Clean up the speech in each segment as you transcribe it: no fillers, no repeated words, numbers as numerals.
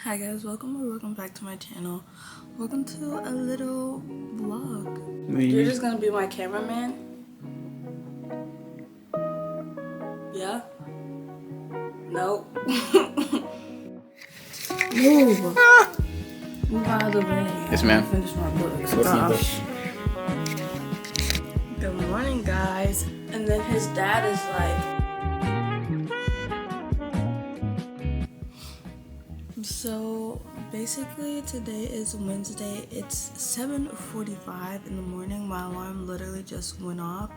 Hi guys, welcome back to my channel. Welcome to a little vlog. You're just gonna be my cameraman? Yeah? Nope. Move. Move out of the way. Yes, ma'am. Finish my books. Good morning, guys. And then his dad is like, so basically today is Wednesday. It's 7:45 in the morning. My alarm literally just went off,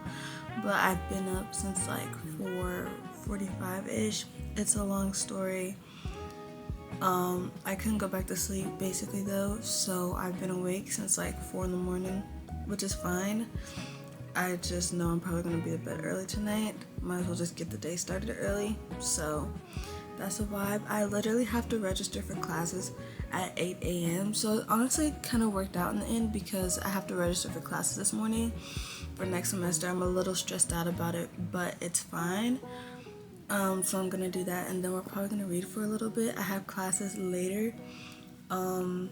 but I've been up since like 4:45-ish. It's a long story. I couldn't go back to sleep basically though, so I've been awake since like 4 in the morning, which is fine. I just know I'm probably gonna be to bed early tonight. Might as well just get the day started early. So that's a vibe. I literally have to register for classes at 8 a.m. So it honestly kind of worked out in the end because I have to register for classes this morning for next semester. I'm a little stressed out about it, but it's fine. So I'm gonna do that, and then we're probably gonna read for a little bit. I have classes later. And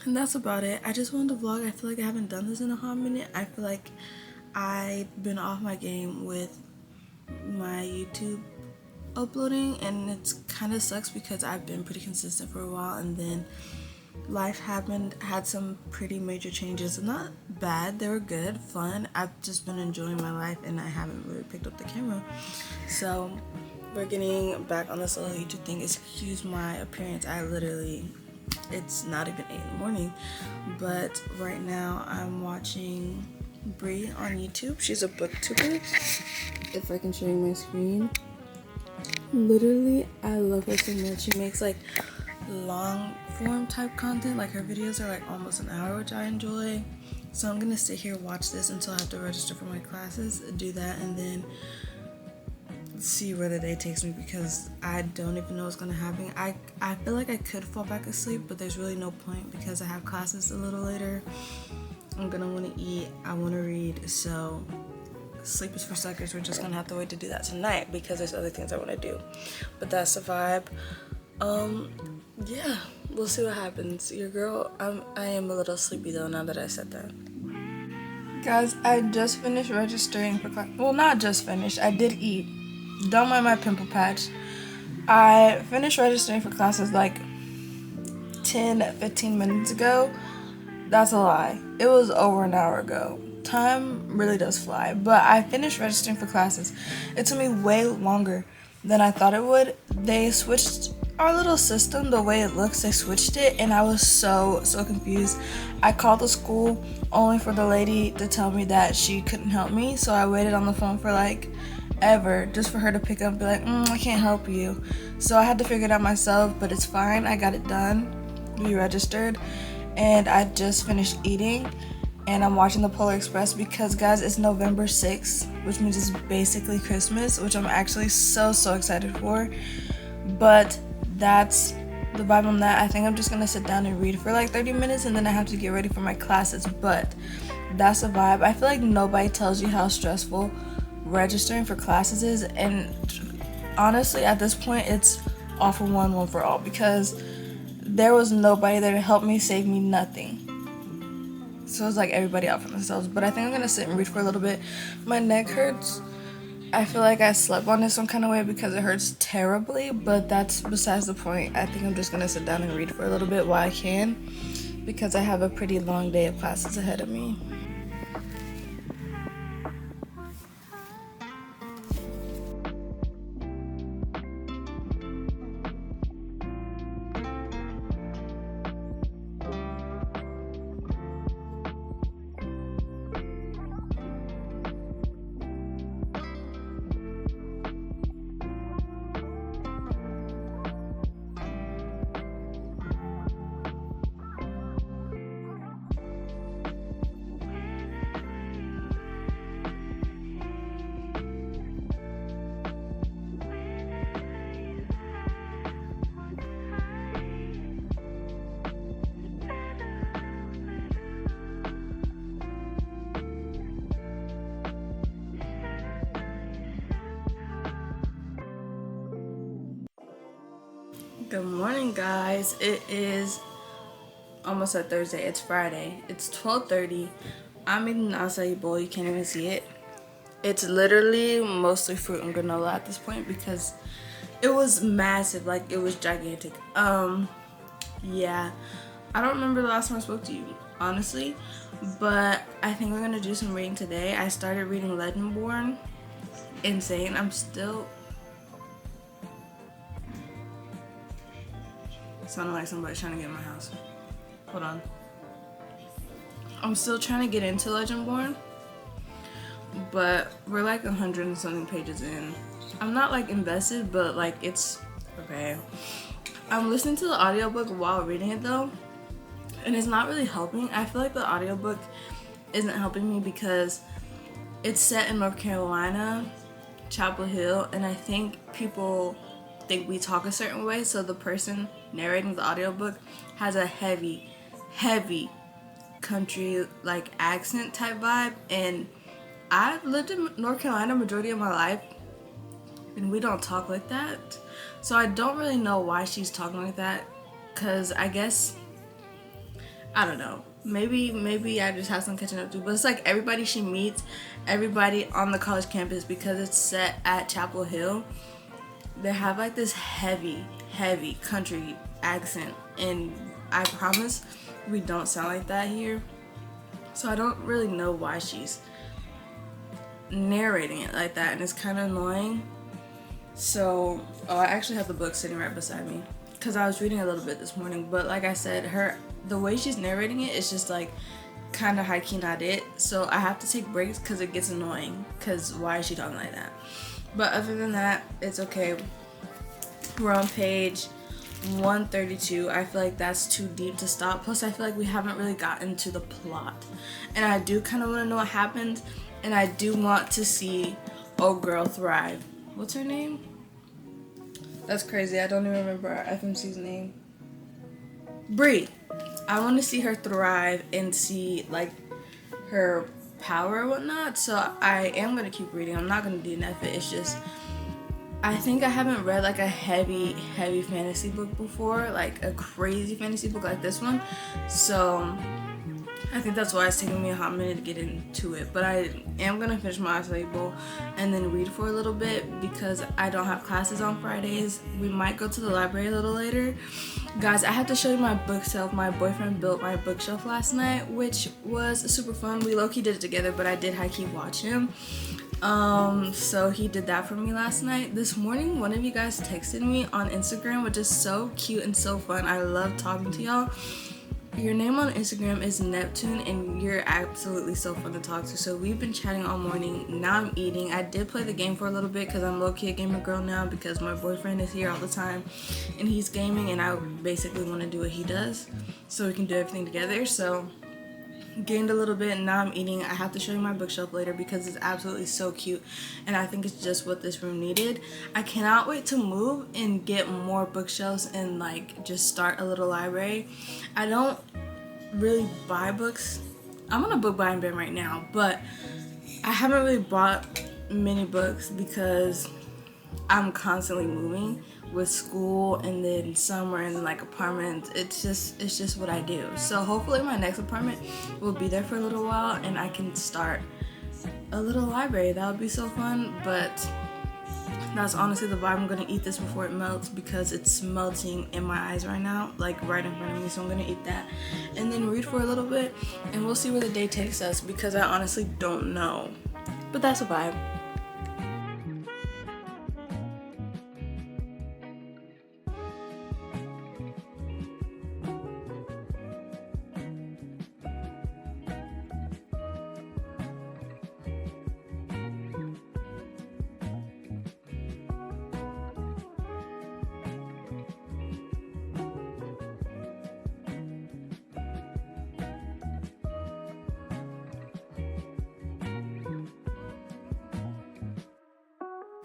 that's about it. I just wanted to vlog. I feel like I haven't done this in a hot minute. I feel like I've been off my game with my YouTube uploading, and it's kind of sucks because I've been pretty consistent for a while, and then life had some pretty major changes. Not bad, they were good, fun. I've just been enjoying my life and I haven't really picked up the camera. So we're getting back on this little YouTube thing. Excuse my appearance. It's not even 8 in the morning, but right now I'm watching Brie on YouTube. She's a booktuber. If I can show you my screen. Literally, I love her so much. She makes like long form type content. Like her videos are like almost an hour, which I enjoy. So I'm gonna sit here, watch this until I have to register for my classes, do that, and then see where the day takes me because I don't even know what's gonna happen. I feel like I could fall back asleep, but there's really no point because I have classes a little later. I'm gonna want to eat, I want to read, so sleep is for suckers. We're just gonna have to wait to do that tonight because there's other things I want to do. But that's the vibe. Yeah, we'll see what happens. Your girl, I am a little sleepy though now that I said that. Guys, I just finished registering for class. Well, not just finished. I did eat. Don't mind my pimple patch. I finished registering for classes like 10-15 minutes ago. That's a lie. It was over an hour ago. Time really does fly. But I finished registering for classes. It took me way longer than I thought it would. They switched our little system, the way it looks. They switched it, and I was so confused. I called the school only for the lady to tell me that she couldn't help me. So I waited on the phone for like ever just for her to pick up and be like, I can't help you. So I had to figure it out myself, but it's fine. I got it done. We registered. And I just finished eating, and I'm watching the Polar Express because, guys, it's November 6th, which means it's basically Christmas, which I'm actually so excited for. But that's the vibe on that. I think I'm just gonna sit down and read for like 30 minutes, and then I have to get ready for my classes. But that's the vibe. I feel like nobody tells you how stressful registering for classes is, and honestly, at this point, it's all for one for all, because there was nobody there to help me, save me, nothing. So it's like everybody out for themselves. But I think I'm gonna sit and read for a little bit. My neck hurts. I feel like I slept on it some kind of way because it hurts terribly, but that's besides the point. I think I'm just gonna sit down and read for a little bit while I can, because I have a pretty long day of classes ahead of me. Good morning, guys. It is almost a Thursday. It's Friday. It's 12:30. I'm eating an acai bowl. You can't even see it. It's literally mostly fruit and granola at this point because it was massive. Like, it was gigantic. Yeah. I don't remember the last time I spoke to you, honestly. But I think we're going to do some reading today. I started reading Legendborn. Insane. I'm still... Sounding like somebody's trying to get in my house. Hold on. I'm still trying to get into Legendborn, but we're like 100 and something pages in. I'm not like invested, but like it's okay. I'm listening to the audiobook while reading it though, and it's not really helping. I feel like the audiobook isn't helping me because it's set in North Carolina, Chapel Hill, and I think people think we talk a certain way, so the person narrating the audiobook has a heavy country like accent type vibe, and I've lived in North Carolina majority of my life and we don't talk like that, so I don't really know why she's talking like that, because I guess I don't know, maybe I just have some catching up to, but it's like everybody she meets, everybody on the college campus, because it's set at Chapel Hill, they have like this heavy country accent, and I promise we don't sound like that here. So I don't really know why she's narrating it like that, and it's kind of annoying. So, I actually have the book sitting right beside me because I was reading a little bit this morning, but like I said, the way she's narrating it is just like kind of high-key not it. So I have to take breaks because it gets annoying, because why is she talking like that? But other than that, it's okay. We're on page 132. I feel like that's too deep to stop. Plus, I feel like we haven't really gotten to the plot. And I do kind of want to know what happened. And I do want to see old girl thrive. What's her name? That's crazy. I don't even remember our FMC's name. Bree. I want to see her thrive and see, like, her power or whatnot, so I am going to keep reading. I'm not going to DNF it. It's just I think I haven't read like a heavy fantasy book before, like a crazy fantasy book like this one, so I think that's why it's taking me a hot minute to get into it. But I am going to finish my acai bowl and then read for a little bit because I don't have classes on Fridays. We might go to the library a little later. Guys, I have to show you my bookshelf. My boyfriend built my bookshelf last night, which was super fun. We low-key did it together, but I did high-key watch him. So he did that for me last night. This morning, one of you guys texted me on Instagram, which is so cute and so fun. I love talking to y'all. Your name on Instagram is Neptune, and you're absolutely so fun to talk to. So we've been chatting all morning. Now I'm eating. I did play the game for a little bit because I'm low-key a gamer girl now because my boyfriend is here all the time and he's gaming, and I basically want to do what he does so we can do everything together. So gained a little bit, and now I'm eating. I have to show you my bookshelf later because it's absolutely so cute, and I think it's just what this room needed. I cannot wait to move and get more bookshelves and like just start a little library. I don't really buy books. I'm on a book buying bin right now, but I haven't really bought many books because I'm constantly moving with school and then summer and like apartments. It's just what I do. So hopefully my next apartment will be there for a little while and I can start a little library. That would be so fun. But that's honestly the vibe. I'm gonna eat this before it melts because it's melting in my eyes right now, like right in front of me. So I'm gonna eat that and then read for a little bit, and we'll see where the day takes us because I honestly don't know. But that's a vibe.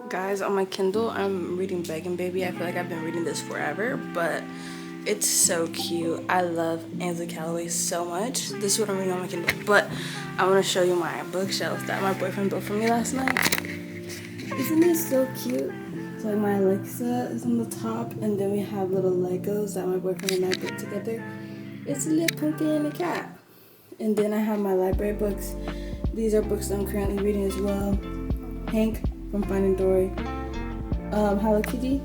Guys, on my Kindle, I'm reading Begging Baby. I feel like I've been reading this forever, but it's so cute. I love Ansley Calloway so much. This is what I'm reading on my Kindle, but I want to show you my bookshelf that my boyfriend built for me last night. Isn't this so cute? So like my Alexa is on the top, and then we have little Legos that my boyfriend and I put together. It's a little pumpkin and a cat. And then I have my library books. These are books I'm currently reading as well. Hank from Finding Dory, Hello Kitty,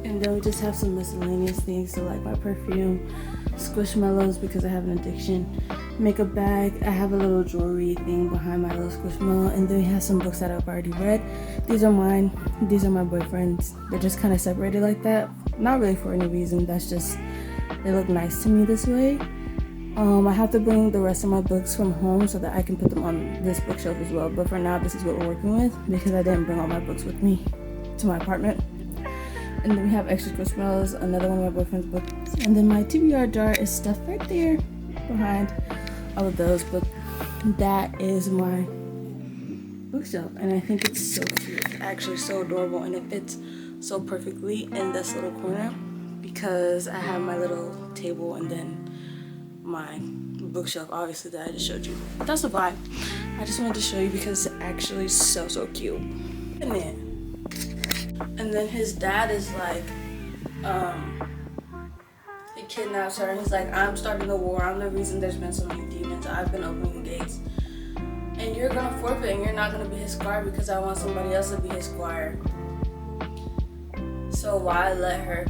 and then we just have some miscellaneous things, so like my perfume, Squishmallows because I have an addiction, makeup bag. I have a little jewelry thing behind my little Squishmallow, and then we have some books that I've already read. These are mine, these are my boyfriend's. They're just kind of separated like that, not really for any reason, that's just, they look nice to me this way. I have to bring the rest of my books from home so that I can put them on this bookshelf as well, but for now this is what we're working with because I didn't bring all my books with me to my apartment. And then we have extra Squishmallows, another one of my boyfriend's books, and then my TBR jar is stuffed right there behind all of those, but that is my bookshelf, and I think it's so cute, actually so adorable, and it fits so perfectly in this little corner because I have my little table and then my bookshelf, obviously, that I just showed you. But that's the vibe. I just wanted to show you because it's actually so cute. And then his dad is like, he kidnaps her and he's like, I'm starting the war. I'm the reason there's been so many demons. I've been opening the gates. And you're gonna forfeit and you're not gonna be his squire because I want somebody else to be his squire. So why let her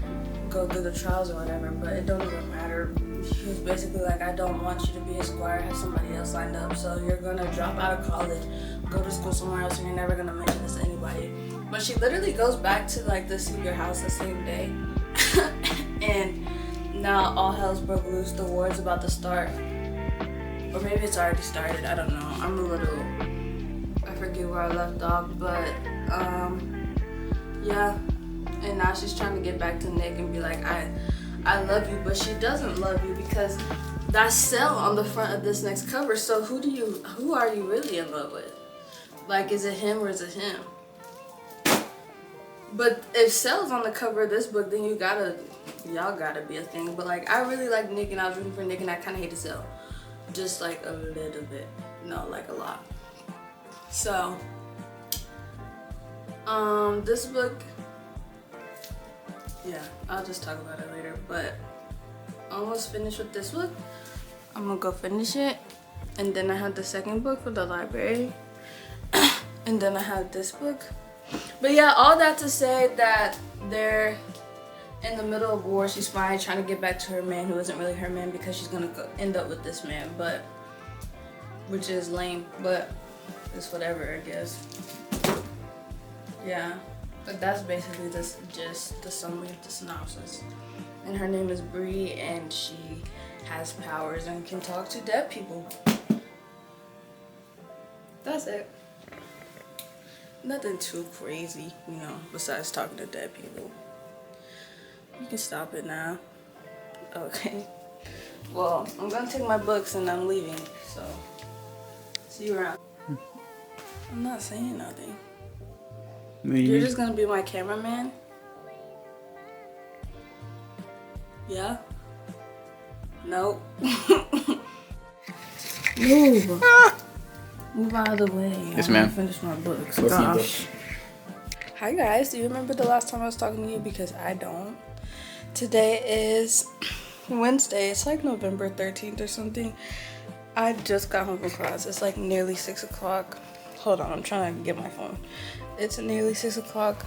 go through the trials or whatever, but it don't even matter. He was basically like, I don't want you to be a squire, have somebody else lined up, so you're gonna drop out of college, go to school somewhere else, and you're never gonna mention this to anybody. But she literally goes back to like the secret house the same day, and now all hell's broke loose, the war's about to start, or maybe it's already started, I don't know, I'm a little, I forget where I left off, but yeah, and now she's trying to get back to Nick and be like, I love you, but she doesn't love you because that's Cell on the front of this next cover. So who are you really in love with? Like, is it him or is it him? But if Cell's on the cover of this book, then y'all gotta be a thing. But like, I really like Nick and I was rooting for Nick and I kind of hated Cell. Just like a little bit. No, like a lot. So, this book, yeah, I'll just talk about it later, but almost finished with this book. I'm gonna go finish it, and then I have the second book for the library, and then I have this book. But yeah, all that to say that they're in the middle of war. She's fine trying to get back to her man who isn't really her man because she's gonna end up with this man, but which is lame, but it's whatever, I guess. Yeah. But that's basically just the summary of the synopsis. And her name is Bree, and she has powers and can talk to dead people. That's it. Nothing too crazy, you know, besides talking to dead people. You can stop it now. Okay. Well, I'm gonna take my books and I'm leaving, so see you around. I'm not saying nothing. You're just gonna be my cameraman? Yeah? Nope. Move. Move out of the way. Yes, ma'am. Finish my books. Gosh. Hi guys, do you remember the last time I was talking to you? Because I don't. Today is Wednesday. It's like November 13th or something. I just got home from class. It's like nearly 6 o'clock. Hold on, I'm trying to get my phone. It's nearly 6 o'clock.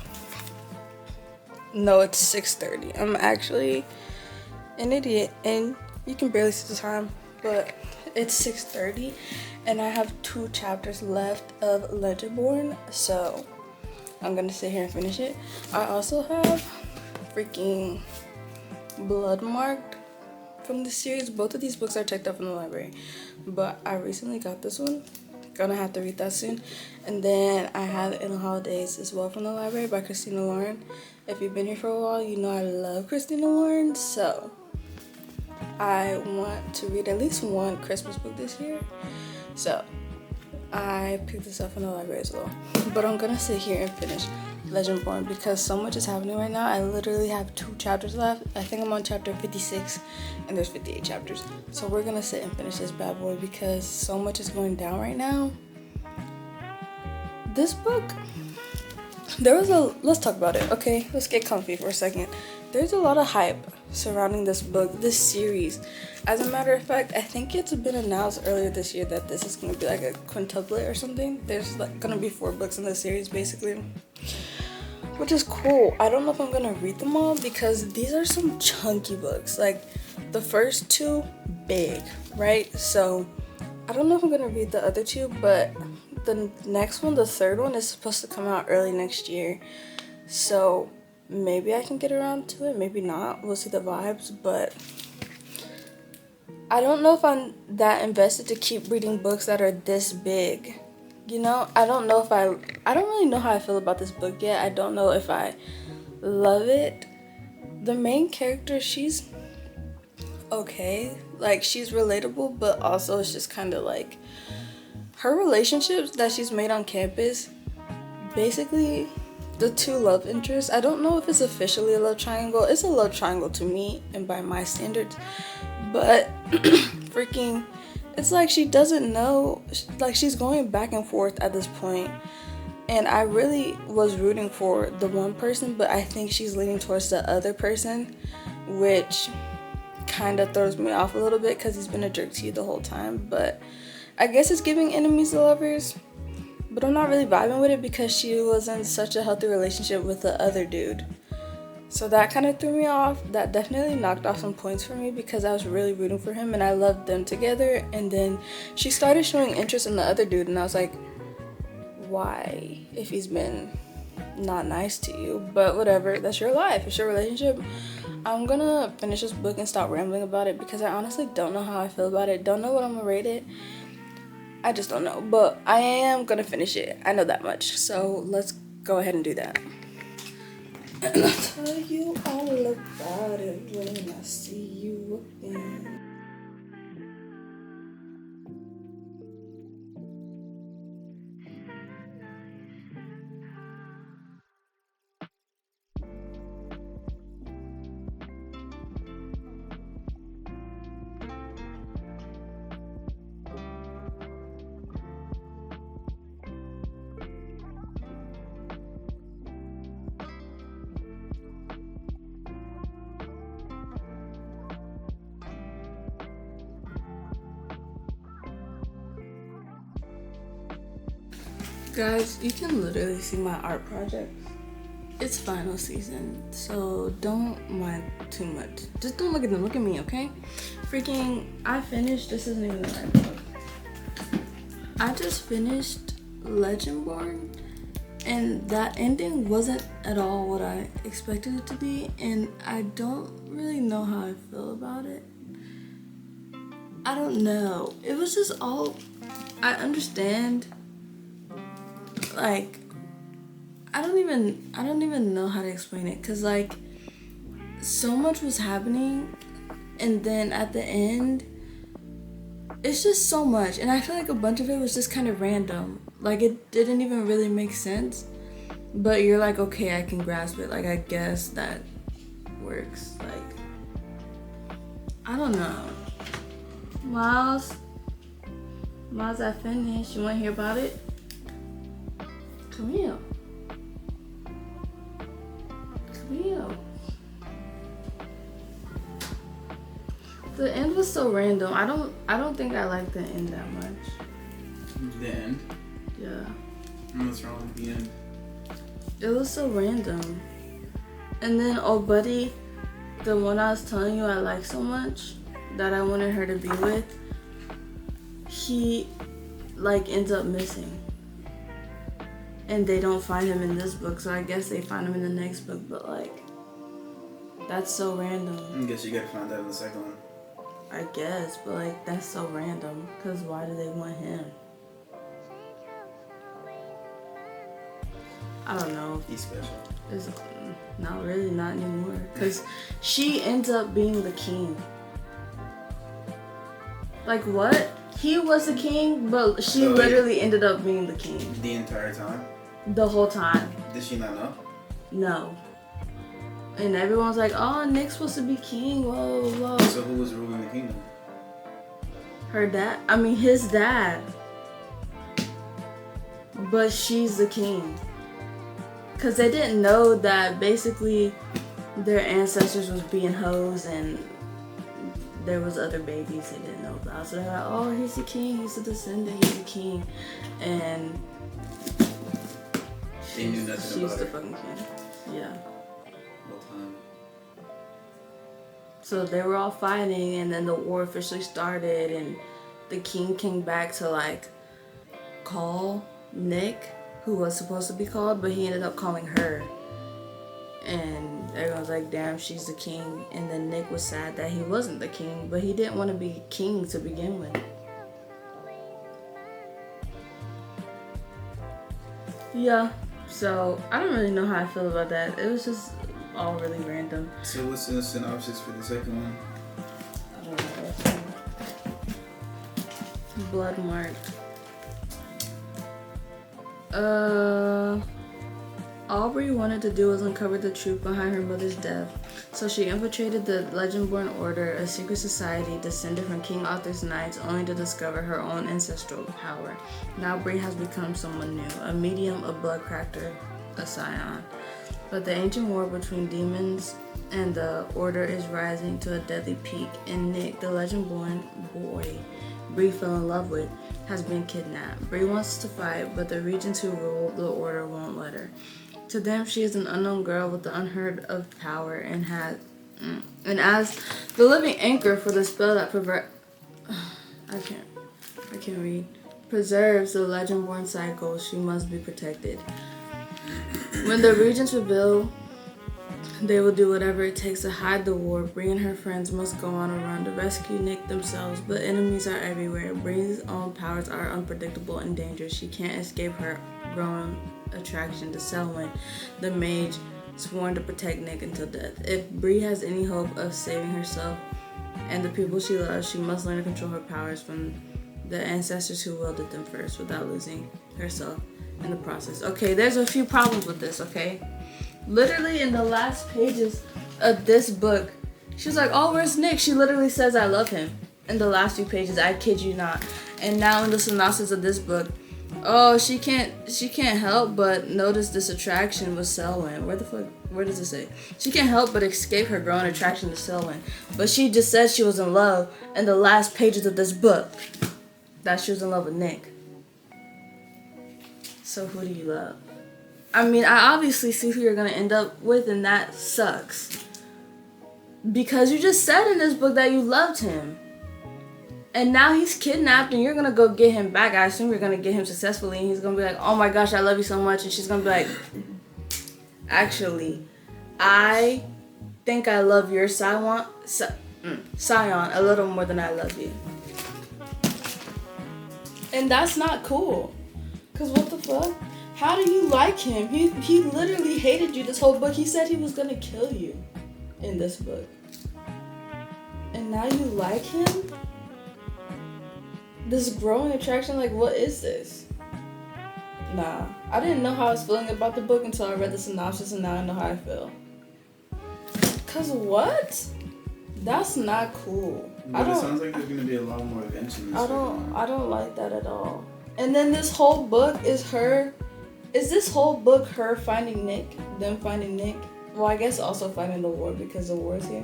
No, it's 6:30. I'm actually an idiot, and you can barely see the time, but it's 6:30, and I have 2 chapters left of Legendborn, so I'm gonna sit here and finish it. I also have freaking Bloodmarked from the series. Both of these books are checked out from the library, but I recently got this one. Gonna have to read that soon. And then I have In the Holidays as well from the library by Christina Lauren. If you've been here for a while, you know I love Christina Lauren, so I want to read at least one Christmas book this year, so I picked this up from the library as well. But I'm gonna sit here and finish Legendborn because so much is happening right now. I literally have 2 chapters left. I think I'm on chapter 56 and there's 58 chapters, so we're gonna sit and finish this bad boy because so much is going down right now. This book, let's talk about it, okay? Let's get comfy for a second. There's a lot of hype surrounding this book, this series. As a matter of fact, I think it's been announced earlier this year that this is gonna be like a quintuplet or something. There's like gonna be 4 books in the series basically, which is cool. I don't know if I'm gonna read them all because these are some chunky books. Like the first 2, big, right? So I don't know if I'm gonna read the other 2, but the next one, the 3rd one, is supposed to come out early next year. So maybe I can get around to it, maybe not. We'll see the vibes, but I don't know if I'm that invested to keep reading books that are this big. You know, I don't really know how I feel about this book yet. I don't know if I love it. The main character, she's okay. Like, she's relatable, but also it's just kind of like her relationships that she's made on campus, basically the 2 love interests. I don't know if it's officially a love triangle. It's a love triangle to me and by my standards, but freaking, it's like she doesn't know, like she's going back and forth at this point. And I really was rooting for the one person, but I think she's leaning towards the other person, which kind of throws me off a little bit because he's been a jerk to you the whole time. But I guess it's giving enemies to lovers, but I'm not really vibing with it because she was in such a healthy relationship with the other dude. So that kind of threw me off. That definitely knocked off some points for me because I was really rooting for him and I loved them together. And then she started showing interest in the other dude and I was like, why? If he's been not nice to you, but whatever, that's your life, it's your relationship. I'm gonna finish this book and stop rambling about it because I honestly don't know how I feel about it. Don't know what I'm gonna rate it. I just don't know, but I am gonna finish it. I know that much. So let's go ahead and do that. And I'll tell you all about it when I see you again. Guys, you can literally see my art projects. It's final season, so don't mind too much. Just don't look at them, look at me, okay? Freaking, I finished, this isn't even the right book. I just finished Legendborn, and that ending wasn't at all what I expected it to be, and I don't really know how I feel about it. I don't know. It was just all, I understand. Like, I don't even know how to explain it, cause like so much was happening and then at the end it's just so much, and I feel like a bunch of it was just kind of random. Like, it didn't even really make sense, but you're like, okay, I can grasp it. Like, I guess that works. Like, I don't know. Miles, I finished. You want to hear about it? Come here. Come here. The end was so random. I don't think I like the end that much. The end? Yeah. What's wrong with the end? It was so random. And then old buddy, the one I was telling you I like so much, that I wanted her to be with, he like ends up missing. And they don't find him in this book, so I guess they find him in the next book, but like, that's so random. I guess you gotta find out in the second one. I guess, but like, that's so random, because why do they want him? I don't know. He's special. It's not really, not anymore, because she ends up being the king. Like, what? He was the king, but she literally ended up being the king. The entire time? The whole time. Did she not know? No. And everyone's like, oh, Nick's supposed to be king, whoa, whoa. So who was ruling the kingdom? Her dad. I mean, his dad. But she's the king. because they didn't know that basically their ancestors was being hoes and there was other babies they didn't know about. So they're like, oh, he's the king, he's the descendant, he's the king. And They knew nothing about she's the her. fucking king. Yeah. Whole time. So they were all fighting, and then the war officially started, and the king came back to like call Nick, who was supposed to be called, but he ended up calling her. And everyone was like, damn, she's the king. And then Nick was sad that he wasn't the king, but he didn't want to be king to begin with. Yeah, so I don't really know how I feel about that. It was just all really random. So what's the synopsis for the second one? I don't know. Blood mark. All Bree wanted to do was uncover the truth behind her mother's death. So she infiltrated the Legendborn Order, a secret society descended from King Arthur's knights, only to discover her own ancestral power. Now Bree has become someone new, a medium, a bloodcrafter, a scion. But the ancient war between demons and the Order is rising to a deadly peak, and Nick, the Legendborn boy Bree fell in love with, has been kidnapped. Bree wants to fight, but the regents who rule the Order won't let her. To them, she is an unknown girl with the unheard of power, and as the living anchor for the spell that I can't read. Preserves the Legendborn cycle, she must be protected. When the regents rebel, they will do whatever it takes to hide the war. Bree and her friends must go on a run to rescue Nick themselves, but enemies are everywhere. Bree's own powers are unpredictable and dangerous. She can't escape her growing attraction to Selwyn, the mage sworn to protect Nick until death. If Bree has any hope of saving herself and the people she loves, she must learn to control her powers from the ancestors who wielded them first without losing herself in the process. Okay, there's a few problems with this, okay? Literally in the last pages of this book, she was like, oh, where's Nick? She literally says, I love him. In the last few pages, I kid you not. And now in the synopsis of this book, oh, she can't help but notice this attraction with Selwyn. Where does it say? She can't help but escape her growing attraction to Selwyn. But she just said she was in love in the last pages of this book. That she was in love with Nick. So who do you love? I mean, I obviously see who you're going to end up with, and that sucks. Because you just said in this book that you loved him. And now he's kidnapped and you're going to go get him back. I assume you're going to get him successfully. And he's going to be like, oh my gosh, I love you so much. And she's going to be like, actually, I think I love your scion a little more than I love you. And that's not cool. Because what the fuck? How do you like him? He literally hated you this whole book. He said he was going to kill you in this book. And now you like him? This growing attraction, like, what is this? Nah, I didn't know how I was feeling about the book until I read the synopsis, and now I know how I feel. Cause what? That's not cool. But it sounds like there's gonna be a lot more events in this. I don't like that at all. And then this whole book is her. Is this whole book her finding Nick? Them finding Nick? Well, I guess also finding the war because the war is here.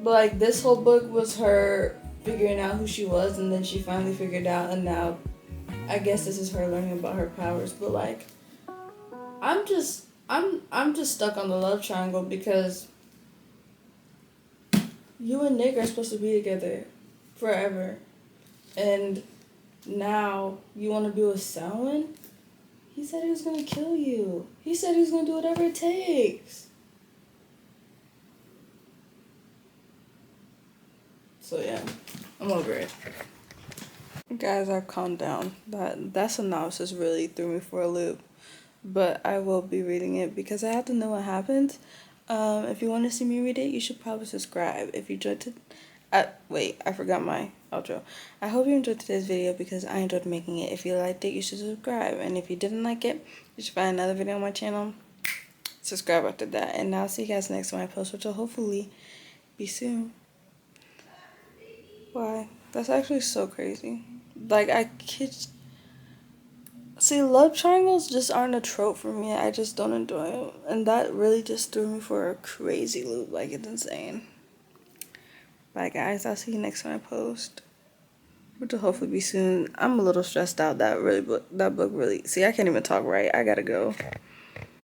But like this whole book was her figuring out who she was, and then she finally figured out, and now I guess this is her learning about her powers. But like I'm just stuck on the love triangle because you and Nick are supposed to be together forever, and now you want to be with Selwyn? He said he was gonna kill you. He said he was gonna do whatever it takes. So yeah, I'm over it. Guys, I've calmed down. That synopsis really threw me for a loop. But I will be reading it because I have to know what happened. If you want to see me read it, you should probably subscribe. If you enjoyed wait, I forgot my outro. I hope you enjoyed today's video because I enjoyed making it. If you liked it, you should subscribe. And if you didn't like it, you should find another video on my channel. Subscribe after that. And I'll see you guys next time I post, which will hopefully be soon. Why? That's actually so crazy. Like, See, love triangles just aren't a trope for me. I just don't enjoy them. And that really just threw me for a crazy loop. Like, it's insane. Bye, guys. I'll see you next time I post. Which will hopefully be soon. I'm a little stressed out. That book really... See, I can't even talk right. I gotta go.